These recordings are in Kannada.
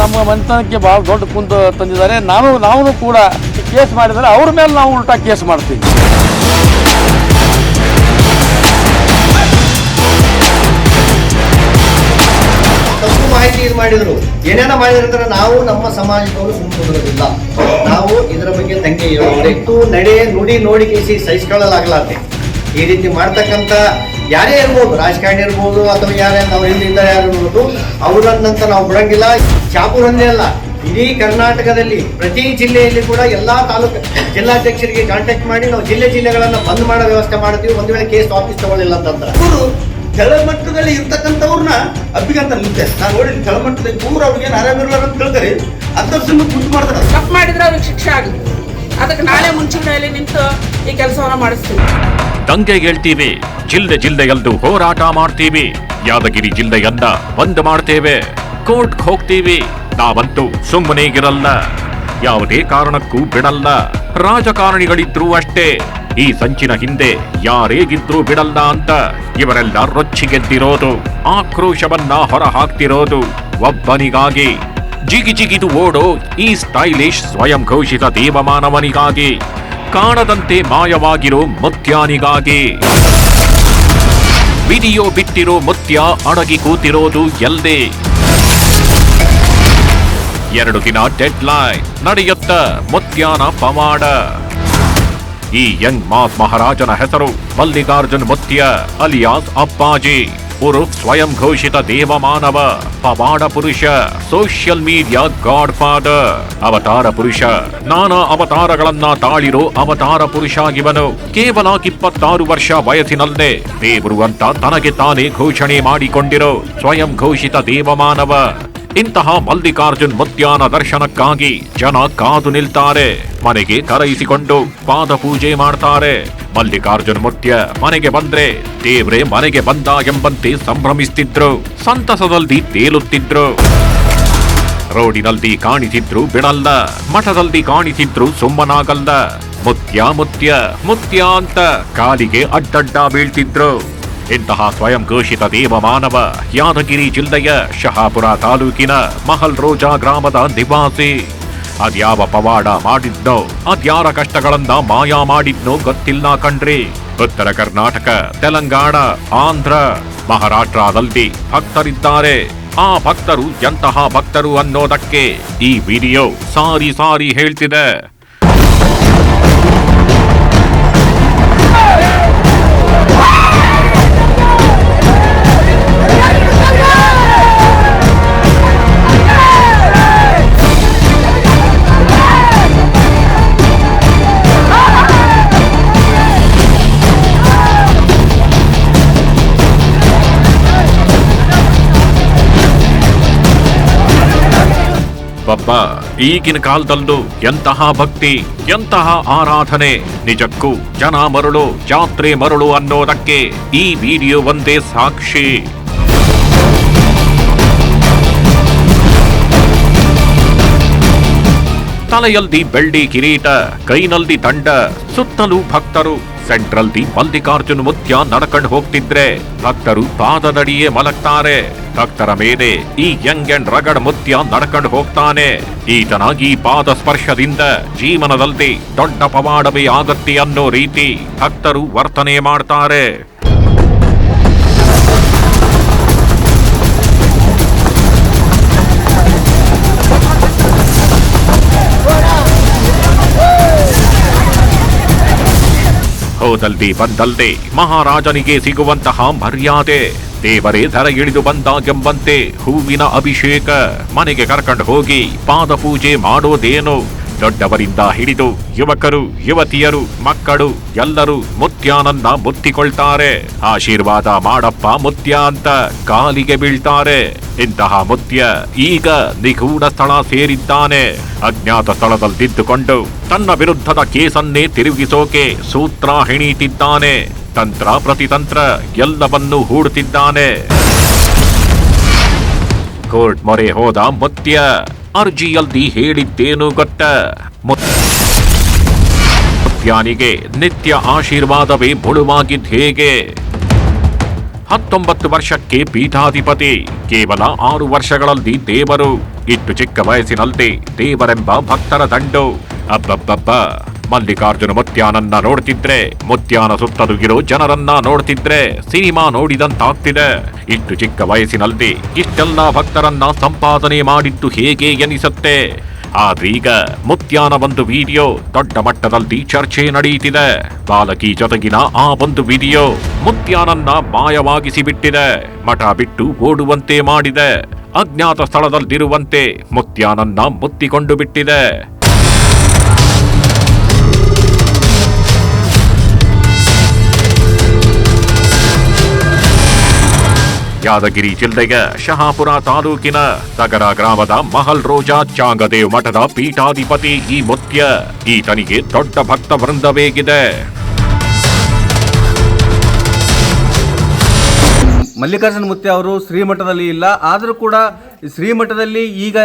ನಮ್ಮ ಮನೆತನಕ್ಕೆ ಬಹಳ ದೊಡ್ಡ ಕುಂದು ತಂದಿದ್ದಾರೆ. ನಾವು ಕೂಡ ಕೇಸ್ ಮಾಡಿದರೆ ಅವ್ರ ಮೇಲೆ ನಾವು ಉಲ್ಟಾ ಕೇಸ್ ಮಾಡ್ತೀವಿ. ತಪ್ಪು ಮಾಹಿತಿ ಇದು ಮಾಡಿದ್ರು, ಏನೇನ ಮಾಡಿದ್ರೆ ನಾವು ನಮ್ಮ ಸಮಾಜದವರು ಸುಮ್ಮನಿರೋದಿಲ್ಲ. ನಾವು ಇದರ ಬಗ್ಗೆ ತಂಗೆ ಹೇಳಬೇಕು. ನಡೆ ನುಡಿ ನೋಡಿ ಕೇಸಿ ಸಹಿಸ್ಕೊಳ್ಳಲಾಗಲಾತೆ. ಈ ರೀತಿ ಮಾಡ್ತಕ್ಕಂಥ ಯಾರೇ ಇರ್ಬೋದು, ರಾಜಕಾರಣಿ ಇರ್ಬೋದು ಅಥವಾ ಯಾರೇ ನಾವು ಹಿಂದಿಂದ ಯಾರು ಇರ್ಬೋದು, ಅವರನ್ನಂತ ನಾವು ಬಿಡಂಗಿಲ್ಲ. ಶಾಪುರಲ್ಲೇ ಅಲ್ಲ, ಇಡೀ ಕರ್ನಾಟಕದಲ್ಲಿ ಪ್ರತಿ ಜಿಲ್ಲೆಯಲ್ಲಿ ಕೂಡ ಎಲ್ಲಾ ತಾಲೂಕು ಜಿಲ್ಲಾಧ್ಯಕ್ಷರಿಗೆ ಕಾಂಟ್ಯಾಕ್ಟ್ ಮಾಡಿ ನಾವು ಜಿಲ್ಲೆಗಳನ್ನ ಬಂದ್ ಮಾಡೋ ವ್ಯವಸ್ಥೆ ಮಾಡ್ತೀವಿ. ಒಂದು ವೇಳೆ ಕೇಸ್ ವಾಪಸ್ ತಗೊಳ್ಳಿಲ್ಲ ಅಂತಂದ್ರೆ ಅವರು ಕೆಳಮಟ್ಟದಲ್ಲಿ ಇರ್ತಕ್ಕಂಥವ್ರನ್ನ ಅಬ್ಬಿಗಂತ ನಿಂತೆ ನಾನು ನೋಡಿ ಕೆಳಮಟ್ಟದಲ್ಲಿ ಪೂರ ಅವ್ರಿಗೆ ನಾರಾಯಣ ಅಂತ ಹೇಳ್ತಾರೆ. ಅಂತರ್ಸನ್ನು ಗುಂಟು ಮಾಡ್ತಾರೆ. ತಪ್ಪು ಮಾಡಿದ್ರೆ ಅವ್ರಿಗೆ ಶಿಕ್ಷೆ ಆಗುತ್ತೆ. ಅದಕ್ಕೆ ನಾಳೆ ಮುಂಚೂಣಿಯಲ್ಲಿ ನಿಂತು ಈ ಕೆಲಸವನ್ನ ಮಾಡಿಸ್ತೀವಿ. ದಂಗೆ ಹೇಳ್ತೀವಿ, ಜಿಲ್ಲೆಯಲ್ಲೂ ಹೋರಾಟ ಮಾಡ್ತೀವಿ. ಯಾದಗಿರಿ ಜಿಲ್ಲೆಯನ್ನ ಬಂದ್ ಮಾಡ್ತೇವೆ, ಕೋರ್ಟ್ಗೆ ಹೋಗ್ತೀವಿ. ನಾವಂತೂ ಸುಮ್ಮನೆಗಿರಲ್ಲ, ಯಾವುದೇ ಕಾರಣಕ್ಕೂ ಬಿಡಲ್ಲ. ರಾಜಕಾರಣಿಗಳಿದ್ರು ಅಷ್ಟೇ ಈ ಸಂಚಿನ ಹಿಂದೆ ಯಾರೇಗಿದ್ರೂ ಬಿಡಲ್ಲ ಅಂತ ಇವರೆಲ್ಲ ರೊಚ್ಚಿಗೆದ್ದಿರೋದು, ಆಕ್ರೋಶವನ್ನ ಹೊರ ಹಾಕ್ತಿರೋದು ಒಬ್ಬನಿಗಾಗಿ. ಜಿಗಿಜಿಗಿದು ಓಡೋ ಈ ಸ್ಟೈಲಿಶ್ ಸ್ವಯಂ ಘೋಷಿತ ದೇವಮಾನವನಿಗಾಗಿ, ಕಾಣದಂತೆ ಮಾಯವಾಗಿರೋ ಮುತ್ಯಾನಿಗಾಗಿ. ವಿಡಿಯೋ ಬಿಟ್ಟಿರೋ ಮುತ್ಯ ಅಡಗಿ ಕೂತಿರೋದು ಎಲ್ಲೇ. 2 ದಿನ ಡೆಡ್ ಲೈನ್ ನಡೆಯುತ್ತ ಮುತ್ಯಾನ ಪವಾಡ. ಈ ಯಂಗ್ ಮಾಸ್ ಮಹಾರಾಜನ ಹೆಸರು ಮಲ್ಲಿಕಾರ್ಜುನ್ ಮುತ್ಯ ಅಲಿಯಾಸ್ ಅಪ್ಪಾಜಿ, ಉರುಫ್ ಸ್ವಯಂ ಘೋಷಿತ ದೇವಮಾನವ, ಪವಾಡ ಪುರುಷ, ಸೋಷಿಯಲ್ ಮೀಡಿಯಾ ಗಾಡ್ ಫಾದರ್, ಅವತಾರ ಪುರುಷ. ನಾನಾ ಅವತಾರಗಳನ್ನ ತಾಳಿರೋ ಅವತಾರ ಪುರುಷ ಇವನು. ಕೇವಲ 26 ವರ್ಷ ವಯಸ್ಸಿನಲ್ಲೇ ದೇವರು ಅಂತ ತನಗೆ ತಾನೇ ಘೋಷಣೆ ಮಾಡಿಕೊಂಡಿರೋ ಸ್ವಯಂ ಘೋಷಿತ ದೇವಮಾನವ. ಇಂತಹ ಮಲ್ಲಿಕಾರ್ಜುನ್ ಮುತ್ಯಾನ ದರ್ಶನಕ್ಕಾಗಿ ಜನ ಕಾದು ನಿಲ್ತಾರೆ. ಮನೆಗೆ ಕರೆಯಿಸಿಕೊಂಡು ಪಾದ ಪೂಜೆ ಮಾಡ್ತಾರೆ. ಮಲ್ಲಿಕಾರ್ಜುನ್ ಮುತ್ಯ ಮನೆಗೆ ಬಂದ್ರೆ ದೇವ್ರೆ ಮನೆಗೆ ಬಂದ ಎಂಬಂತೆ ಸಂಭ್ರಮಿಸ್ತಿದ್ರು, ಸಂತಸದಲ್ಲಿ ತೇಲುತ್ತಿದ್ರು. ರೋಡಿನಲ್ಲಿ ಕಾಣಿಸಿದ್ರು ಬಿಡಲ್ಲ, ಮಠದಲ್ಲಿ ಕಾಣಿಸಿದ್ರು ಸುಮ್ಮನಾಗಲ್ಲ. ಮುತ್ಯ ಮುತ್ಯ ಮುತ್ಯ ಅಂತ ಕಾಲಿಗೆ ಅಡ್ಡಡ್ಡ ಬೀಳ್ತಿದ್ರು. ಇಂತಹ ಸ್ವಯಂ ಘೋಷಿತ ದೇವಮಾನವ ಯಾದಗಿರಿ ಜಿಲ್ಲೆಯ ಶಹಾಪುರ ತಾಲೂಕಿನ ಮಹಲ್ ರೋಜಾ ಗ್ರಾಮದ ನಿವಾಸಿ. ಅದ್ಯಾವ ಪವಾಡ ಮಾಡಿದ್ನೋ, ಅದ್ಯಾರ ಕಷ್ಟಗಳನ್ನ ಮಾಯ ಮಾಡಿದ್ನೋ ಗೊತ್ತಿಲ್ಲ ಕಣ್ರಿ. ಉತ್ತರ ಕರ್ನಾಟಕ, ತೆಲಂಗಾಣ, ಆಂಧ್ರ, ಮಹಾರಾಷ್ಟ್ರದಲ್ಲಿ ಭಕ್ತರಿದ್ದಾರೆ. ಆ ಭಕ್ತರು ಎಂತಹ ಭಕ್ತರು ಅನ್ನೋದಕ್ಕೆ ಈ ವಿಡಿಯೋ ಸಾರಿ ಹೇಳ್ತಿದೆ. ಪಪ್ಪ, ಈಗಿನ ಕಾಲದಲ್ಲೂ ಎಂತಹ ಭಕ್ತಿ, ಎಂತಹ ಆರಾಧನೆ. ನಿಜಕ್ಕೂ ಜನ ಮರಳು, ಜಾತ್ರೆ ಮರಳು ಅನ್ನೋದಕ್ಕೆ ಈ ವಿಡಿಯೋ ಒಂದೇ ಸಾಕ್ಷಿ. ತಲೆಯಲ್ಲಿ ಬೆಳ್ಳಿ ಕಿರೀಟ, ಕೈನಲ್ಲಿ ದಂಡ, ಸುತ್ತಲೂ ಭಕ್ತರು. ಸೆಂಟ್ರಲ್ಲಿ ಮಲ್ಲಿಕಾರ್ಜುನ್ ಮುತ್ಯ ನಡ್ಕೊಂಡು ಹೋಗ್ತಿದ್ರೆ ಭಕ್ತರು ಪಾದದಡಿಯೇ ಮಲಗ್ತಾರೆ. ಭಕ್ತರ ಮೇಲೆ ಈ ಯಂಗ್ ಅಂಡ್ ರಗಡ್ ಮುತ್ಯ ನಡ್ಕೊಂಡು ಹೋಗ್ತಾನೆ. ಈತನಾಗಿ ಪಾದ ಸ್ಪರ್ಶದಿಂದ ಜೀವನದಲ್ಲಿ ದೊಡ್ಡ ಪವಾಡವೇ ಆಗತ್ತೆ ಅನ್ನೋ ರೀತಿ ಭಕ್ತರು ವರ್ತನೆ ಮಾಡ್ತಾರೆ. ಹೋದಲ್ಲಿ ಬಂದಲ್ದೆ ಮಹಾರಾಜನಿಗೆ ಸಿಗುವಂತಹ ಮರ್ಯಾದೆ, ದೇವರೇ ಧರ ಇಳಿದು ಬಂದಾಗೆಂಬಂತೆ ಹೂವಿನ ಅಭಿಷೇಕ, ಮನೆಗೆ ಕರ್ಕೊಂಡು ಹೋಗಿ ಪಾದ ಪೂಜೆ ಮಾಡೋದೇನು. ದೊಡ್ಡವರಿಂದ ಹಿಡಿದು ಯುವಕರು, ಯುವತಿಯರು, ಮಕ್ಕಳು ಎಲ್ಲರೂ ಮುತ್ಯಾನನ್ನ ಮುತ್ತಿಕೊಳ್ತಾರೆ. ಆಶೀರ್ವಾದ ಮಾಡಪ್ಪ ಮುತ್ಯ ಅಂತ ಕಾಲಿಗೆ ಬೀಳ್ತಾರೆ. ಇಂತಹ ಮುತ್ಯ ಈಗ ನಿಗೂಢ ಸ್ಥಳ ಸೇರಿದ್ದಾನೆ. ಅಜ್ಞಾತ ಸ್ಥಳದಲ್ಲಿದ್ದುಕೊಂಡು ತನ್ನ ವಿರುದ್ಧದ ಕೇಸನ್ನೇ ತಿರುಗಿಸೋಕೆ ಸೂತ್ರ ಹೆಣೀತಿದ್ದಾನೆ. ತಂತ್ರ ಪ್ರತಿತಂತ್ರ ಎಲ್ಲವನ್ನೂ ಹೂಡುತ್ತಿದ್ದಾನೆ. ಕೋರ್ಟ್ ಮೊರೆ ಹೋದ ಮುತ್ಯ ಅರ್ಜಿಯಲ್ಲಿ ಹೇಳಿದ್ದೇನು ಗೊತ್ತ? ಮುತ್ಯಾನಿಗೆ ನಿತ್ಯ ಆಶೀರ್ವಾದವೇ ಮುಳುವಾಗಿದ್ದ ಹೇಗೆ? 19 ವರ್ಷಕ್ಕೆ ಪೀಠಾಧಿಪತಿ, ಕೇವಲ 6 ವರ್ಷಗಳಲ್ಲಿ ದೇವರು. ಇಷ್ಟು ಚಿಕ್ಕ ವಯಸ್ಸಿನಲ್ಲಿ ದೇವರೆಂಬ ಭಕ್ತರ ದಂಡು. ಅಬ್ಬಬ್ಬಬ್ಬ, ಮಲ್ಲಿಕಾರ್ಜುನ ಮುತ್ಯಾನನ್ನ ನೋಡ್ತಿದ್ರೆ, ಮುತ್ಯಾನ ಸುತ್ತಲೂ ಇರೋ ಜನರನ್ನ ನೋಡ್ತಿದ್ರೆ ಸಿನಿಮಾ ನೋಡಿದಂತಾಗ್ತಿದೆ. ಇಷ್ಟು ಚಿಕ್ಕ ವಯಸ್ಸಿನಲ್ಲಿ ಇಷ್ಟೆಲ್ಲ ಭಕ್ತರನ್ನ ಸಂಪಾದನೆ ಮಾಡಿದ್ದು ಹೇಗೆ ಎನಿಸುತ್ತೆ? ಆದ್ರೀಗ ಮುತ್ಯಾನ ಒಂದು ವಿಡಿಯೋ ದೊಡ್ಡ ಮಟ್ಟದಲ್ಲಿ ಚರ್ಚೆ ನಡೆಯುತ್ತಿದೆ. ಬಾಲಕಿ ಜೊತೆಗಿನ ಆ ಒಂದು ವಿಡಿಯೋ ಮುತ್ಯಾನನ್ನ ಮಾಯವಾಗಿಸಿ ಬಿಟ್ಟಿದೆ. ಮಠ ಬಿಟ್ಟು ಓಡುವಂತೆ ಮಾಡಿದೆ. ಅಜ್ಞಾತ ಸ್ಥಳದಲ್ಲಿರುವಂತೆ ಮುತ್ಯಾನನ್ನ ಮುತ್ತಿಕೊಂಡು ಬಿಟ್ಟಿದೆ. ಯಾದಗಿರಿ ಜಿಲ್ಲೆಯ ಶಹಾಪುರ ತಾಲೂಕಿನ ತಗರ ಗ್ರಾಮದ ಮಹಲ್ ರೋಜಾ ಚಾಂಗದೇವ್ ಮಠದ ಪೀಠಾಧಿಪತಿ ಈ ಮುತ್ಯ. ಈತನಿಗೆ ದೊಡ್ಡ ಭಕ್ತ ವೃಂದವೇಗಿದೆ. ಮಲ್ಲಿಕಾರ್ಜುನ ಮುತ್ಯ ಅವರು ಶ್ರೀಮಠದಲ್ಲಿ ಇಲ್ಲ, ಆದರೂ ಕೂಡ ಶ್ರೀಮಠದಲ್ಲಿ ಈಗ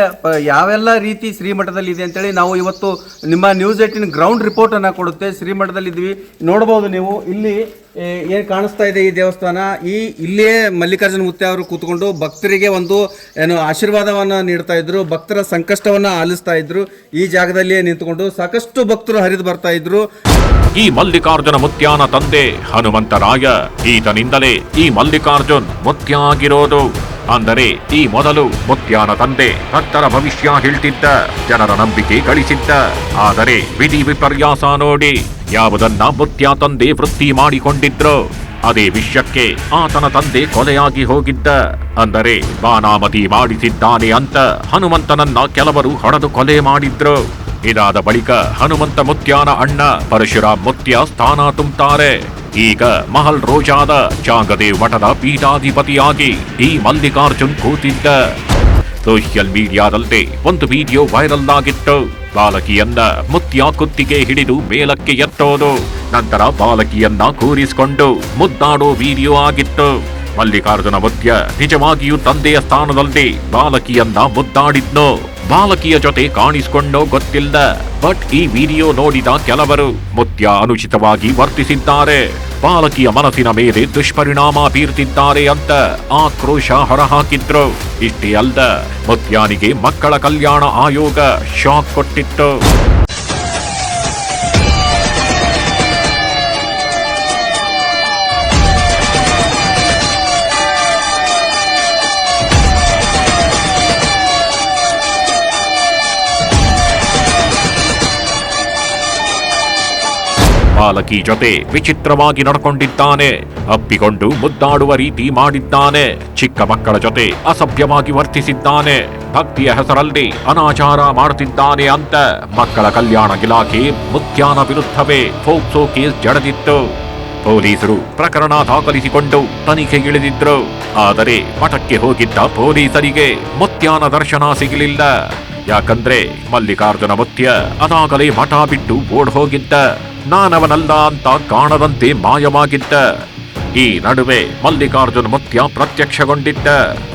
ಯಾವೆಲ್ಲ ರೀತಿ ಶ್ರೀಮಠದಲ್ಲಿ ಇದೆ ಅಂತೇಳಿ ನಾವು ಇವತ್ತು ನಿಮ್ಮ ನ್ಯೂಸ್ 18 ಗ್ರೌಂಡ್ ರಿಪೋರ್ಟನ್ನು ಕೊಡುತ್ತೆ. ಶ್ರೀಮಠದಲ್ಲಿ ಇದ್ವಿ, ನೋಡಬಹುದು ನೀವು ಇಲ್ಲಿ ಏನು ಕಾಣಿಸ್ತಾ ಇದೆ ಈ ದೇವಸ್ಥಾನ. ಇಲ್ಲಿಯೇ ಮಲ್ಲಿಕಾರ್ಜುನ ಮುತ್ಯ ಅವರು ಕೂತ್ಕೊಂಡು ಭಕ್ತರಿಗೆ ಒಂದು ಆಶೀರ್ವಾದವನ್ನು ನೀಡ್ತಾ ಇದ್ರು, ಭಕ್ತರ ಸಂಕಷ್ಟವನ್ನು ಆಲಿಸ್ತಾ ಇದ್ರು. ಈ ಜಾಗದಲ್ಲಿಯೇ ನಿಂತುಕೊಂಡು ಸಾಕಷ್ಟು ಭಕ್ತರು ಹರಿದು ಬರ್ತಾ ಇದ್ರು. ಈ ಮಲ್ಲಿಕಾರ್ಜುನ ಮುತ್ಯಾನ ತಂದೆ ಹನುಮಂತರಾಯ. ಈತನಿಂದಲೇ ಈ ಮಲ್ಲಿಕಾರ್ಜುನ್ ಮುತ್ಯ ಆಗಿರೋದು. ಅಂದರೆ ಈ ಮೊದಲು ಮುತ್ಯಾನ ತಂದೆ ಭಕ್ತರ ಭವಿಷ್ಯ ಹೇಳ್ತಿದ್ದ, ಜನರ ನಂಬಿಕೆ ಗಳಿಸಿದ್ದ. ಆದರೆ ವಿಧಿ ವಿಪರ್ಯಾಸ ನೋಡಿ ಯಾವುದನ್ನ ಮುತ್ಯ ತಂದೆ ವೃತ್ತಿ ಮಾಡಿಕೊಂಡಿದ್ರು, ಅದೇ ವಿಷಯಕ್ಕೆ ಆತನ ತಂದೆ ಕೊಲೆಯಾಗಿ ಹೋಗಿದ್ದ. ಅಂದರೆ ಬಾನಾಮತಿ ಮಾಡಿಸಿದ್ದಾನೆ ಅಂತ ಹನುಮಂತನನ್ನ ಕೆಲವರು ಹೊಡೆದು ಕೊಲೆ ಮಾಡಿದ್ರು. ಇದಾದ ಬಳಿಕ ಹನುಮಂತ ಮುತ್ಯಾನ ಅಣ್ಣ ಪರಶುರಾಮ್ ಮುತ್ಯ ಸ್ಥಾನ ತುಂಬುತ್ತಾರೆ. ಈಗ ಮಹಲ್ ರೋಜಾದ ಚಾಂಗದೇವ್ ಮಠದ ಪೀಠಾಧಿಪತಿಯಾಗಿ ಈ ಮಲ್ಲಿಕಾರ್ಜುನ್ ಕೂತಿದ್ದ. ಸೋಷಿಯಲ್ ಮೀಡಿಯಾದಲ್ಲಿ ಒಂದು ವಿಡಿಯೋ ವೈರಲ್ ಆಗಿತ್ತು. ಬಾಲಕಿಯನ್ನ ಮುತ್ಯ ಕುತ್ತಿಗೆ ಹಿಡಿದು ಮೇಲಕ್ಕೆ ಎತ್ತೋದು, ನಂತರ ಬಾಲಕಿಯನ್ನ ಕೂರಿಸಿಕೊಂಡು ಮುದ್ದಾಡೋ ವಿಡಿಯೋ ಆಗಿತ್ತು. ಮಲ್ಲಿಕಾರ್ಜುನ ಮುತ್ಯ ನಿಜವಾಗಿಯೂ ತಂದೆಯ ಸ್ಥಾನದಲ್ಲಿ ಬಾಲಕಿಯನ್ನ ಮುದ್ದಾಡಿದ್ನೋ, ಬಾಲಕಿಯ ಜೊತೆ ಕಾಣಿಸಿಕೊಂಡೋ ಗೊತ್ತಿಲ್ಲ. ಬಟ್ ಈ ವಿಡಿಯೋ ನೋಡಿದ ಕೆಲವರು ಮುತ್ಯ ಅನುಚಿತವಾಗಿ ವರ್ತಿಸಿದ್ದಾರೆ, ಬಾಲಕಿಯ ಮನಸ್ಸಿನ ಮೇಲೆ ದುಷ್ಪರಿಣಾಮ ಬೀರ್ತಿದ್ದಾರೆ ಅಂತ ಆಕ್ರೋಶ ಹೊರಹಾಕಿದ್ರು. ಇಷ್ಟೇ ಅಲ್ಲ, ಮುತ್ಯಾನಿಗೆ ಮಕ್ಕಳ ಕಲ್ಯಾಣ ಆಯೋಗ ಶಾಕ್ ಕೊಟ್ಟಿತ್ತು. ಬಾಲಕಿ ಜೊತೆ ವಿಚಿತ್ರವಾಗಿ ನಡ್ಕೊಂಡಿದ್ದಾನೆ, ಅಪ್ಪಿಕೊಂಡು ಮುದ್ದಾಡುವ ರೀತಿ ಮಾಡಿದ್ದಾನೆ, ಚಿಕ್ಕ ಮಕ್ಕಳ ಜೊತೆ ಅಸಭ್ಯವಾಗಿ ವರ್ತಿಸಿದ್ದಾನೆ, ಭಕ್ತಿಯ ಹೆಸರಲ್ಲಿ ಅನಾಚಾರ ಮಾಡುತ್ತಿದ್ದಾನೆ ಅಂತ ಮಕ್ಕಳ ಕಲ್ಯಾಣ ಇಲಾಖೆ ಮುತ್ಯಾನ ವಿರುದ್ಧವೇ ಫೋಕ್ಸೋ ಕೇಸ್ ಜಡಿದಿತ್ತು. ಪೊಲೀಸರು ಪ್ರಕರಣ ದಾಖಲಿಸಿಕೊಂಡು ತನಿಖೆಗಿಳಿದಿದ್ರು. ಆದರೆ ಮಠಕ್ಕೆ ಹೋಗಿದ್ದ ಪೊಲೀಸರಿಗೆ ಮುತ್ಯಾನ ದರ್ಶನ ಸಿಗಲಿಲ್ಲ. ಯಾಕಂದ್ರೆ ಮಲ್ಲಿಕಾರ್ಜುನ ಮುತ್ಯ ಅದಾಗಲೇ ಮಠ ಬಿಟ್ಟು ಓಡ್ ಹೋಗಿದ್ದ, ನಾನವನಲ್ಲ ಅಂತ ಕಾಣದಂತೆ ಮಾಯವಾಗಿದ್ದ. ಈ ನಡುವೆ ಮಲ್ಲಿಕಾರ್ಜುನ ಮುತ್ಯ ಪ್ರತ್ಯಕ್ಷಗೊಂಡಿದ್ದ.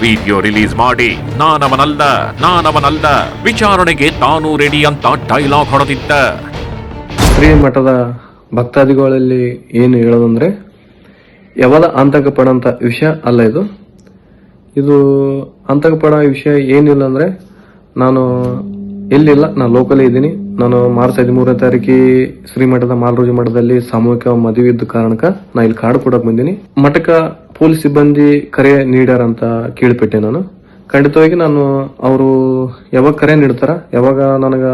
ವಿಡಿಯೋ ರಿಲೀಸ್ ಮಾಡಿ ನಾನವನಲ್ಲ ವಿಚಾರಣೆಗೆ ತಾನೂ ರೆಡಿ ಅಂತ ಡೈಲಾಗ್ ಹೊಡೆದಿದ್ದ. ಶ್ರೀಮಠದ ಭಕ್ತಾದಿಗಳಲ್ಲಿ ಏನು ಹೇಳೋದಂದ್ರೆ, ಯಾವದ ಆತಂಕ ಪಡೋಂಥ ವಿಷಯ ಅಲ್ಲ ಇದು ಆತಂಕ ಪಡೋ ವಿಷಯ ಏನಿಲ್ಲ. ಅಂದ್ರೆ ನಾನು ಎಲ್ಲಿಲ್ಲ, ನಾನು ಲೋಕಲೇ ಇದ್ದೀನಿ. ನಾನು ಮಾರ್ಚ್ 13ನೇ ತಾರೀಕಿ ಶ್ರೀಮಠದ ಮಾಲರೋಜಿ ಮಠದಲ್ಲಿ ಸಾಮೂಹಿಕ ಮದುವೆ ಇದ್ದ ಕಾರಣಕ್ಕ ನಾ ಇಲ್ಲಿ ಕಾರ್ಡ್ ಕೊಡಕ್ ಬಂದೀನಿ. ಮಠಕ್ಕ ಪೊಲೀಸ್ ಸಿಬ್ಬಂದಿ ಕರೆ ನೀಡ್ಯಾರ ಅಂತ ಕೇಳ್ಪಟ್ಟೆ. ನಾನು ಖಂಡಿತವಾಗಿ ನಾನು ಅವರು ಯಾವಾಗ ಕರೆ ನೀಡ್ತಾರ, ಯಾವಾಗ ನನಗ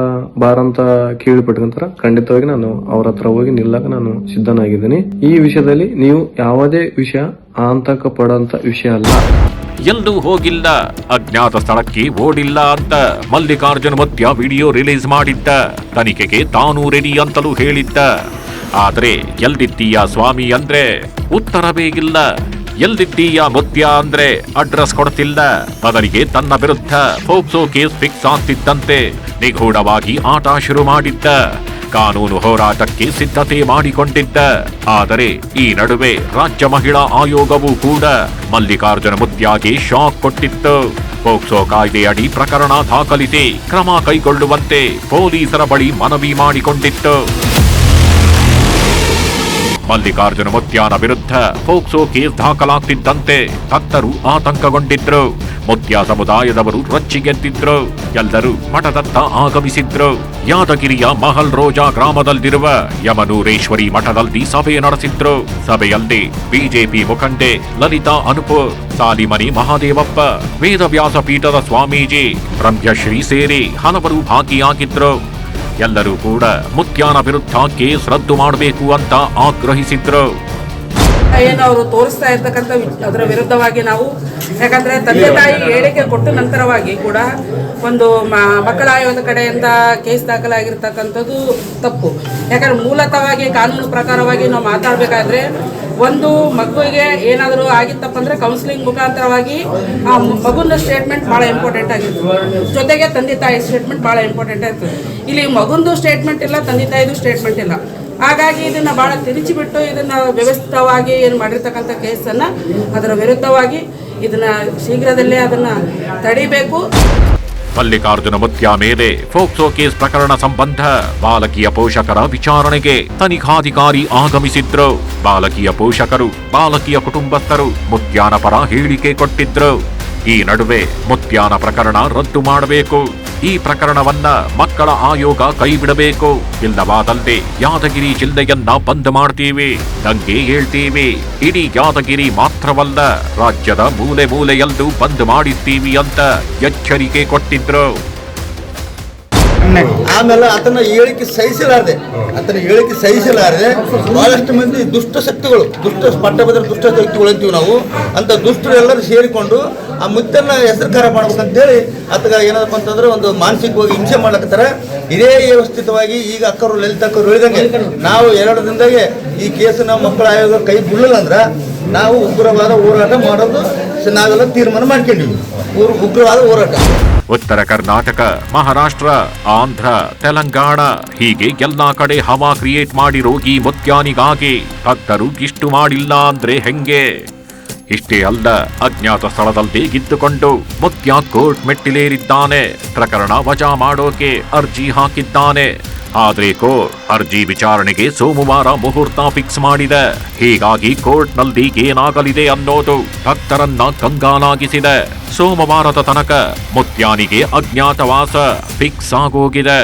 ಬಾರಂತ ಕೇಳಿಪಟ್ಕೊಂತಾರ, ಖಂಡಿತವಾಗಿ ನಾನು ಅವ್ರ ಹತ್ರ ಹೋಗಿ ನಿಲ್ಲಕ ನಾನು ಸಿದ್ಧನಾಗಿದ್ದೀನಿ. ಈ ವಿಷಯದಲ್ಲಿ ನೀವು ಯಾವುದೇ ವಿಷಯ ಆತಂಕ ಪಡೋಂತ ವಿಷಯ ಅಲ್ಲ. ಎಲ್ಲೂ ಹೋಗಿಲ್ಲ, ಅಜ್ಞಾತ ಸ್ಥಳಕ್ಕೆ ಓಡಿಲ್ಲ ಅಂತ ಮಲ್ಲಿಕಾರ್ಜುನ ಮುತ್ಯ ವಿಡಿಯೋ ರಿಲೀಸ್ ಮಾಡಿದ್ದ. ತನಿಖೆಗೆ ತಾನೂ ರೆಡಿ ಅಂತಲೂ ಹೇಳಿದ್ದ. ಆದ್ರೆ ಎಲ್ದಿದ್ದೀಯ ಸ್ವಾಮಿ ಅಂದ್ರೆ ಉತ್ತರವೇ ಇಲ್ಲ. ಎಲ್ದಿದ್ದೀಯ ಮುತ್ಯ ಅಂದ್ರೆ ಅಡ್ರೆಸ್ ಕೊಡ್ತಿಲ್ಲ. ಬದಲಿಗೆ ತನ್ನ ವಿರುದ್ಧ ಫೋಕ್ಸೋ ಕೇಸ್ ಫಿಕ್ಸ್ ಆಗ್ತಿದ್ದಂತೆ ನಿಗೂಢವಾಗಿ ಆಟ ಶುರು ಮಾಡಿದ್ದ. ಕಾನೂನು ಹೋರಾಟಕ್ಕೆ ಸಿದ್ಧತೆ ಮಾಡಿಕೊಂಡಿದ್ದ. ಆದರೆ ಈ ನಡುವೆ ರಾಜ್ಯ ಮಹಿಳಾ ಆಯೋಗವೂ ಕೂಡ ಮಲ್ಲಿಕಾರ್ಜುನ ಮುತ್ಯಾಗೆ ಶಾಕ್ ಕೊಟ್ಟಿತ್ತು. ಪೋಕ್ಸೋ ಕಾಯ್ದೆಯಡಿ ಪ್ರಕರಣ ದಾಖಲಿಸಿ ಕ್ರಮ ಕೈಗೊಳ್ಳುವಂತೆ ಪೊಲೀಸರ ಬಳಿ ಮನವಿ ಮಾಡಿಕೊಂಡಿತ್ತು. ಮಲ್ಲಿಕಾರ್ಜುನ ಮುತ್ಯಾನ ವಿರುದ್ಧ ಪೋಕ್ಸೋ ಕೇಸ್ ದಾಖಲಾಗ್ತಿದ್ದಂತೆ ಭಕ್ತರು ಆತಂಕಗೊಂಡಿದ್ರು. ಮುತ್ಯ ಸಮುದಾಯದವರು ರೊಚ್ಚಿಗೆದ್ದಿದ್ರು. ಎಲ್ಲರೂ ಮಠದತ್ತ ಆಗಮಿಸಿದ್ರು. ಯಾದಗಿರಿಯ ಮಹಲ್ ರೋಜಾ ಗ್ರಾಮದಲ್ಲಿರುವ ಯಮನೂರೇಶ್ವರಿ ಮಠದಲ್ಲಿ ಸಭೆ ನಡೆಸಿದ್ರು. ಸಭೆಯಲ್ಲಿ ಬಿಜೆಪಿ ಮುಖಂಡೆ ಲಲಿತಾ ಅನುಪುರ್, ಸಾಲಿಮನಿ ಮಹಾದೇವಪ್ಪ, ವೇದವ್ಯಾಸ ಪೀಠದ ಸ್ವಾಮೀಜಿ ಬ್ರಹ್ಮಶ್ರೀ ಸೇರಿ ಹಲವರು ಭಾಗಿಯಾಗಿದ್ರು. ಎಲ್ಲರೂ ಕೂಡ ಮುತ್ಯಾನ ವಿರುದ್ಧ ಕೇಸ್ ರದ್ದು ಮಾಡಬೇಕು ಅಂತ ಆಗ್ರಹಿಸಿದ್ರು. ಏನು ಅವರು ತೋರಿಸ್ತಾ ಇರ್ತಕ್ಕಂಥ ಅದರ ವಿರುದ್ಧವಾಗಿ ನಾವು, ಯಾಕಂದ್ರೆ ತಂದೆ ತಾಯಿ ಹೇಳಿಕೆ ಕೊಟ್ಟ ನಂತರವಾಗಿ ಕೂಡ ಒಂದು ಮಕ್ಕಳ ಆಯೋಗದ ಕಡೆಯಿಂದ ಕೇಸ್ ದಾಖಲಾಗಿರ್ತಕ್ಕಂಥದ್ದು ತಪ್ಪು. ಯಾಕಂದ್ರೆ ಮೂಲತಃವಾಗಿ ಕಾನೂನು ಪ್ರಕಾರವಾಗಿ ನಾವು ಮಾತಾಡಬೇಕಾದ್ರೆ ಒಂದು ಮಗುವಿಗೆ ಏನಾದರೂ ಆಗಿತ್ತಪ್ಪ ಅಂದ್ರೆ ಕೌನ್ಸಿಲಿಂಗ್ ಮುಖಾಂತರವಾಗಿ ಆ ಮಗುನ ಸ್ಟೇಟ್ಮೆಂಟ್ ಭಾಳ ಇಂಪಾರ್ಟೆಂಟ್ ಆಗಿರ್ತದೆ. ಜೊತೆಗೆ ತಂದೆ ತಾಯಿ ಸ್ಟೇಟ್ಮೆಂಟ್ ಭಾಳ ಇಂಪಾರ್ಟೆಂಟ್ ಆಗಿರ್ತದೆ. ಇಲ್ಲಿ ಮಗುಂದು ಸ್ಟೇಟ್ಮೆಂಟ್ ಇಲ್ಲ, ತಂದೆ ತಾಯಿದು ಸ್ಟೇಟ್ಮೆಂಟ್ ಇಲ್ಲ. ಹಾಗಾಗಿ ಇದನ್ನ ಭಾಳ ತಿರುಚಿಬಿಟ್ಟು ಇದನ್ನ ವ್ಯವಸ್ಥಿತವಾಗಿ ಏನು ಮಾಡಿರ್ತಕ್ಕಂಥ ಕೇಸನ್ನು ಅದರ ವಿರುದ್ಧವಾಗಿ ಇದನ್ನ ಶೀಘ್ರದಲ್ಲೇ ಅದನ್ನ ತಡಿಬೇಕು. ಮಲ್ಲಿಕಾರ್ಜುನ ಮುತ್ಯ ಮೇಲೆ ಪೋಕ್ಸೋ ಕೇಸ್ ಪ್ರಕರಣ ಸಂಬಂಧ ಬಾಲಕಿಯ ಪೋಷಕರ ವಿಚಾರಣೆಗೆ ತನಿಖಾಧಿಕಾರಿ ಆಗಮಿಸಿದ್ರು. ಬಾಲಕಿಯ ಪೋಷಕರು, ಬಾಲಕಿಯ ಕುಟುಂಬಸ್ಥರು ಮುತ್ಯಾನ ಪರ ಹೇಳಿಕೆ ಕೊಟ್ಟಿದ್ರು. ಈ ನಡುವೆ ಮುತ್ಯಾನ ಪ್ರಕರಣ ರದ್ದು ಮಾಡಬೇಕು, ಈ ಪ್ರಕರಣವನ್ನ ಮಕ್ಕಳ ಆಯೋಗ ಕೈಬಿಡಬೇಕು, ಇಲ್ಲವಾದಲ್ಲಿ ಯಾದಗಿರಿ ಜಿಲ್ಲೆಯನ್ನ ಬಂದ್ ಮಾಡ್ತೀವಿ, ದಂಗೆ ಹೇಳ್ತೀವಿ, ಇಡೀ ಯಾದಗಿರಿ ಮಾತ್ರವಲ್ಲ ರಾಜ್ಯದ ಮೂಲೆ ಮೂಲೆಯಲ್ಲೂ ಬಂದ್ ಮಾಡಿರ್ತೀವಿ ಅಂತ ಎಚ್ಚರಿಕೆ ಕೊಟ್ಟಿದ್ರು. ಆಮೇಲೆ ಆತನ ಹೇಳಿಕೆ ಸಹಿಸಲಾರದೆ ಬಹಳಷ್ಟು ಮಂದಿ ದುಷ್ಟ ಶಕ್ತಿಗಳು, ಪಟ್ಟಭದ್ರ ದುಷ್ಟ ಶಕ್ತಿಗಳು ಅಂತೀವಿ ನಾವು, ಅಂತ ದುಷ್ಟರು ಎಲ್ಲರೂ ಸೇರಿಕೊಂಡು ಆ ಮುತ್ತನ್ನ ಹೆಸರು ಖಾರ ಮಾಡ್ಬೇಕಂತೇಳಿ ಆತಗ ಏನಾದಪ್ಪ ಅಂತಂದ್ರೆ ಒಂದು ಮಾನಸಿಕವಾಗಿ ಹಿಂಸೆ ಮಾಡ್ಲಕತ್ತಾರೆ. ಇದೇ ವ್ಯವಸ್ಥಿತವಾಗಿ ಈಗ ಅಕ್ಕರು ಲಲಿತಾ ಅಕ್ಕರು ಹೇಳಿದಂಗೆ ನಾವು 2 ದಿನದಾಗೆ ಈ ಕೇಸನ್ನ ಮಕ್ಕಳ ಆಯೋಗ ಕೈ ಬಿಡಲಿಲ್ಲ ಅಂದ್ರೆ ನಾವು ಉಗ್ರವಾದ ಹೋರಾಟ ಮಾಡೋದು ನಾವೆಲ್ಲ ತೀರ್ಮಾನ ಮಾಡ್ಕೊಂಡಿವಿ. ಉಗ್ರವಾದ ಹೋರಾಟ ಉತ್ತರ ಕರ್ನಾಟಕ, ಮಹಾರಾಷ್ಟ್ರ, ಆಂಧ್ರ, ತೆಲಂಗಾಣ ಹೀಗೆ ಎಲ್ಲಾ ಕಡೆ ಹವಾ ಕ್ರಿಯೇಟ್ ಮಾಡಿರೋ ಈ ಮುತ್ಯಾನಿಗಾಗಿ ಭಕ್ತರು ಇಷ್ಟು ಮಾಡಿಲ್ಲ ಅಂದ್ರೆ ಹೆಂಗೆ? ಇಷ್ಟೇ ಅಲ್ಲ, ಅಜ್ಞಾತ ಸ್ಥಳದಲ್ಲಿ ಗಿದ್ದುಕೊಂಡು ಮುತ್ಯ ಕೋರ್ಟ್ ಮೆಟ್ಟಿಲೇರಿದ್ದಾನೆ. ಪ್ರಕರಣ ವಜಾ ಮಾಡೋಕೆ ಅರ್ಜಿ ಹಾಕಿದ್ದಾನೆ. ಆದ್ರೆ ಕೋರ್ಟ್ ಅರ್ಜಿ ವಿಚಾರಣೆಗೆ ಸೋಮವಾರ ಮುಹೂರ್ತ ಫಿಕ್ಸ್ ಮಾಡಿದೆ. ಹೀಗಾಗಿ ಕೋರ್ಟ್ನಲ್ಲಿ ಏನಾಗಲಿದೆ ಅನ್ನೋದು ಭಕ್ತರನ್ನ ಕಂಗಾಲಾಗಿಸಿದೆ. ಸೋಮವಾರದ ತನಕ ಮುತ್ಯಾನಿಗೆ ಅಜ್ಞಾತವಾಸ ಫಿಕ್ಸ್ ಆಗೋಗಿದೆ.